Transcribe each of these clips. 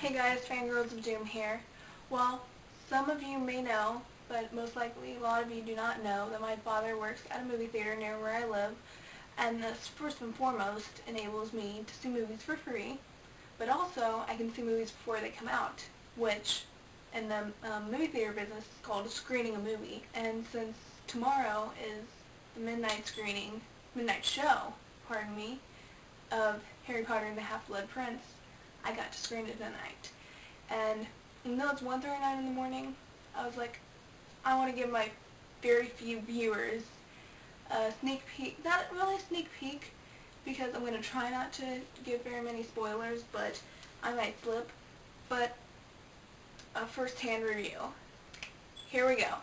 Hey guys, Fangirls of Doom here. Well, some of you may know, but most likely a lot of you do not know, that my father works at a movie theater near where I live, and this first and foremost enables me to see movies for free, but also I can see movies before they come out, which in the movie theater business is called screening a movie. And since tomorrow is the midnight show, pardon me, of Harry Potter and the Half-Blood Prince, I got to screen it tonight. And even though it's 1:39 in the morning, I was like, I want to give my very few viewers a sneak peek. Not really a sneak peek, because I'm going to try not to give very many spoilers, but I might slip. But a first-hand review. Here we go.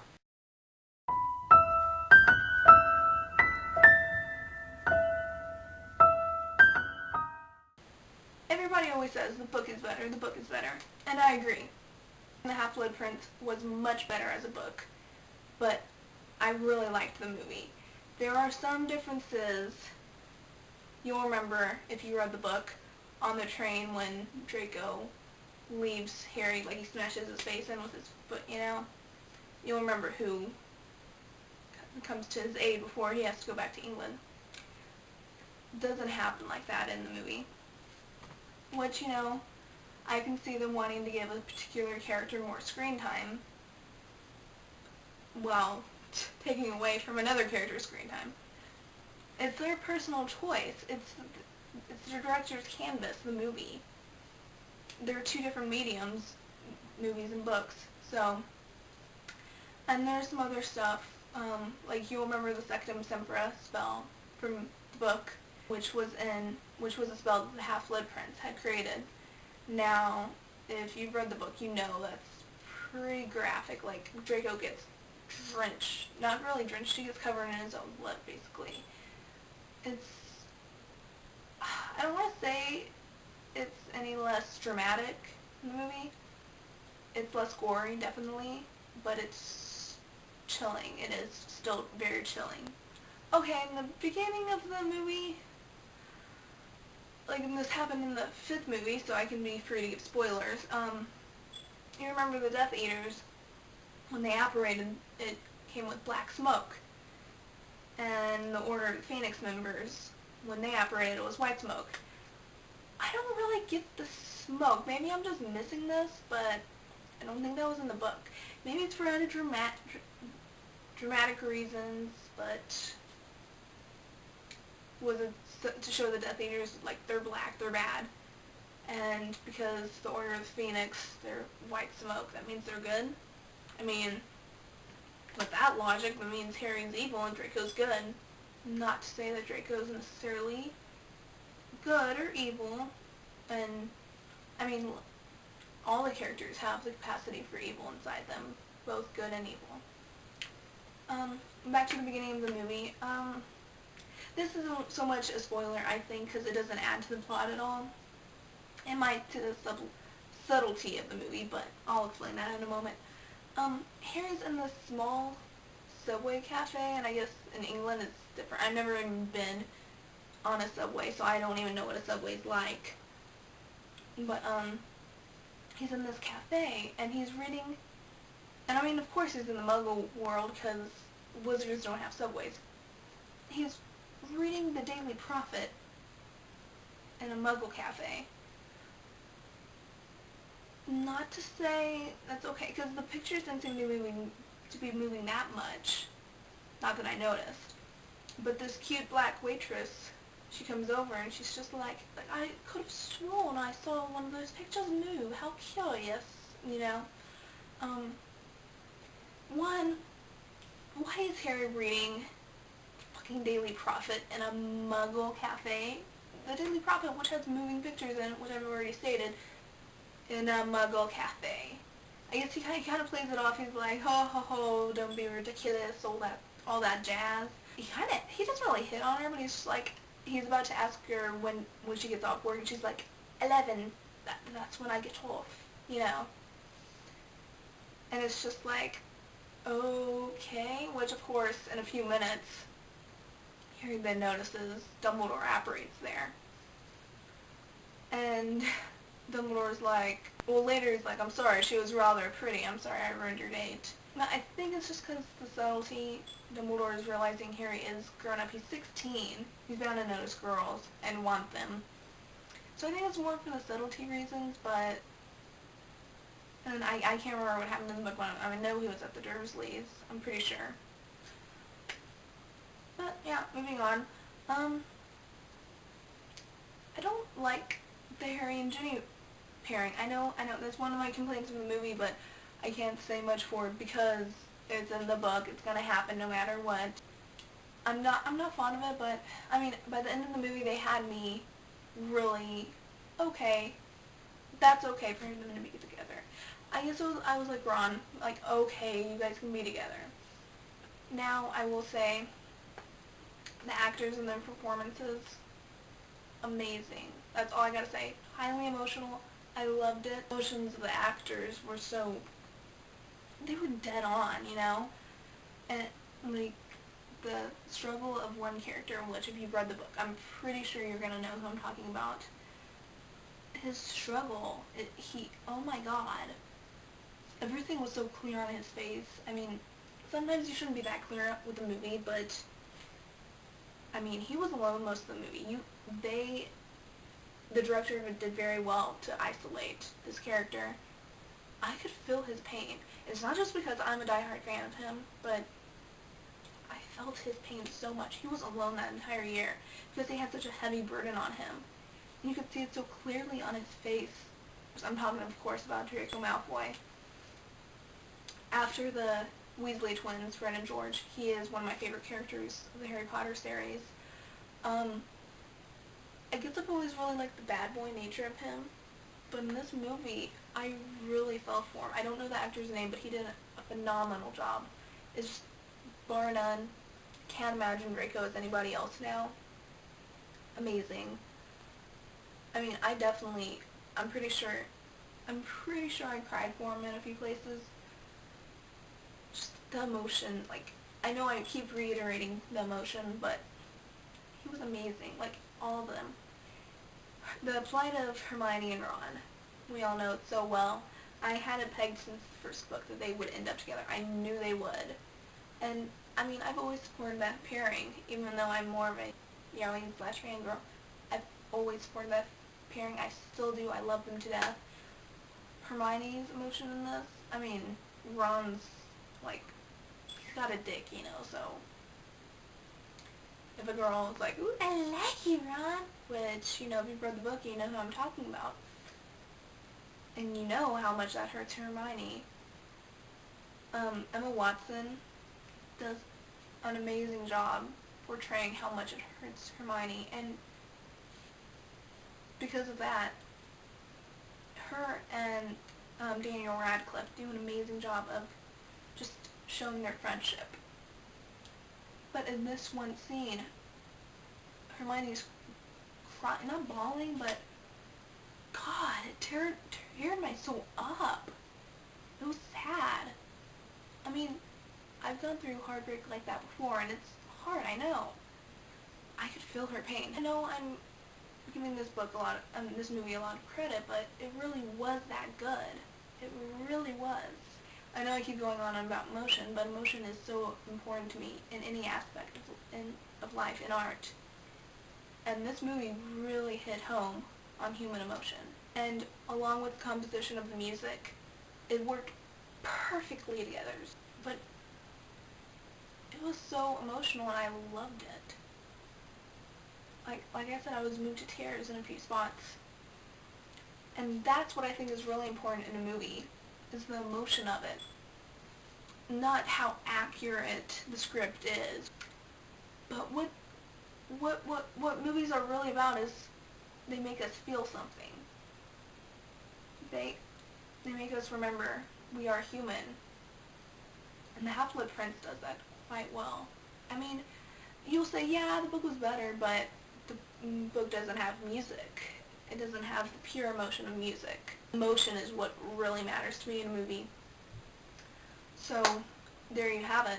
Everybody always says the book is better, and I agree. The Half-Blood Prince was much better as a book, but I really liked the movie. There are some differences you'll remember if you read the book on the train when Draco leaves Harry, like he smashes his face in with his foot, you know? You'll remember who comes to his aid before he has to go back to England. It doesn't happen like that in the movie. Which, you know, I can see them wanting to give a particular character more screen time while taking away from another character's screen time. It's their personal choice. It's the director's canvas, the movie. There are two different mediums, movies and books, so. And there's some other stuff, like you'll remember the Sectum Sempra spell from the book, which was a spell that the Half-Blood Prince had created. Now, if you've read the book, you know that's pretty graphic. Like, Draco gets drenched. Not really drenched, he gets covered in his own blood, basically. I don't want to say it's any less dramatic in the movie. It's less gory, definitely, but it's chilling. It is still very chilling. Okay, in the beginning of the movie, like, this happened in the 5th movie, so I can be free to give spoilers. You remember the Death Eaters, when they apparated, it came with black smoke. And the Order of the Phoenix members, when they apparated, it was white smoke. I don't really get the smoke. Maybe I'm just missing this, but I don't think that was in the book. Maybe it's for other dramatic reasons, but was it to show the Death Eaters, like, they're black, they're bad. And because the Order of the Phoenix, they're white smoke, that means they're good? I mean, with that logic, that means Harry's evil and Draco's good. Not to say that Draco's necessarily good or evil, and, I mean, all the characters have the capacity for evil inside them, both good and evil. Back to the beginning of the movie, this isn't so much a spoiler, I think, because it doesn't add to the plot at all. It might to the subtlety of the movie, but I'll explain that in a moment. Harry's in this small subway cafe, and I guess in England it's different. I've never even been on a subway, so I don't even know what a subway's like. But, he's in this cafe, and he's reading, and I mean, of course he's in the Muggle world, because wizards don't have subways. He's reading the Daily Prophet in a Muggle cafe. Not to say that's okay, because the pictures didn't seem to be moving that much. Not that I noticed. But this cute black waitress, she comes over and she's just like, I could have sworn I saw one of those pictures move. How curious, you know. One, why is Harry reading fucking Daily Prophet in a Muggle cafe? The Daily Prophet, which has moving pictures in it, which I've already stated, in a Muggle cafe. I guess he kind of plays it off. He's like, ho ho ho, don't be ridiculous, all that jazz. He doesn't really hit on her, but he's just like, he's about to ask her when she gets off work, and she's like, 11. That's when I get off, you know. And it's just like, okay, which of course, in a few minutes, Harry then notices Dumbledore apparates there. And Dumbledore's like, well, later he's like, I'm sorry, she was rather pretty. I'm sorry I ruined your date. But I think it's just because the subtlety. Dumbledore is realizing Harry is grown up. He's 16. He's bound to notice girls and want them. So I think it's more for the subtlety reasons, but... And I can't remember what happened in the book one. I know he was at the Dursleys. I'm pretty sure. But, yeah, moving on. I don't like the Harry and Ginny pairing. I know that's one of my complaints in the movie, but I can't say much for it because it's in the book. It's gonna happen no matter what. I'm not fond of it, but I mean, by the end of the movie, they had me really okay. That's okay for them to be together. I guess I was like Ron, like okay, you guys can be together. Now I will say, the actors and their performances, amazing. That's all I gotta say. Highly emotional. I loved it. Emotions of the actors were so, they were dead on, you know? And, like, the struggle of one character, which if you've read the book, I'm pretty sure you're gonna know who I'm talking about. His struggle, oh my god. Everything was so clear on his face. I mean, sometimes you shouldn't be that clear with a movie, but, I mean, he was alone most of the movie. The director did very well to isolate this character. I could feel his pain. It's not just because I'm a diehard fan of him, but I felt his pain so much. He was alone that entire year because he had such a heavy burden on him. And you could see it so clearly on his face. I'm talking, of course, about Draco Malfoy. After the Weasley twins, Fred and George, he is one of my favorite characters of the Harry Potter series. I guess I've always really liked the bad boy nature of him, but in this movie, I really fell for him. I don't know the actor's name, but he did a phenomenal job. It's just, bar none, can't imagine Draco as anybody else now. Amazing. I mean, I'm pretty sure I cried for him in a few places. Just the emotion, like, I know I keep reiterating the emotion, but he was amazing, like, all of them. The plight of Hermione and Ron, we all know it so well. I had it pegged since the first book that they would end up together. I knew they would. And, I mean, I've always supported that pairing, even though I'm more of a Yarling/fangirl. I've always supported that pairing. I still do. I love them to death. Hermione's emotion in this, I mean, Ron's, like, he's got a dick, you know, so if a girl is like, ooh, I like you, Ron, which, you know, if you've read the book, you know who I'm talking about. And you know how much that hurts Hermione. Emma Watson does an amazing job portraying how much it hurts Hermione, and because of that, her and Daniel Radcliffe do an amazing job of just showing their friendship. But in this one scene, Hermione's crying, not bawling, but God, it teared my soul up. It was sad. I mean, I've gone through heartbreak like that before, and it's hard, I know. I could feel her pain. I know I'm giving this movie a lot of credit, but it really was that good. It really was. I know I keep going on about emotion, but emotion is so important to me in any aspect of life, in art. And this movie really hit home on human emotion. And along with the composition of the music, it worked perfectly together. But it was so emotional, and I loved it. Like I said, I was moved to tears in a few spots. And that's what I think is really important in a movie, is the emotion of it. Not how accurate the script is. But what movies are really about is they make us feel something. They make us remember we are human. And The Half-Blood Prince does that quite well. I mean, you'll say, yeah, the book was better, but the book doesn't have music. It doesn't have the pure emotion of music. Emotion is what really matters to me in a movie. So, there you have it.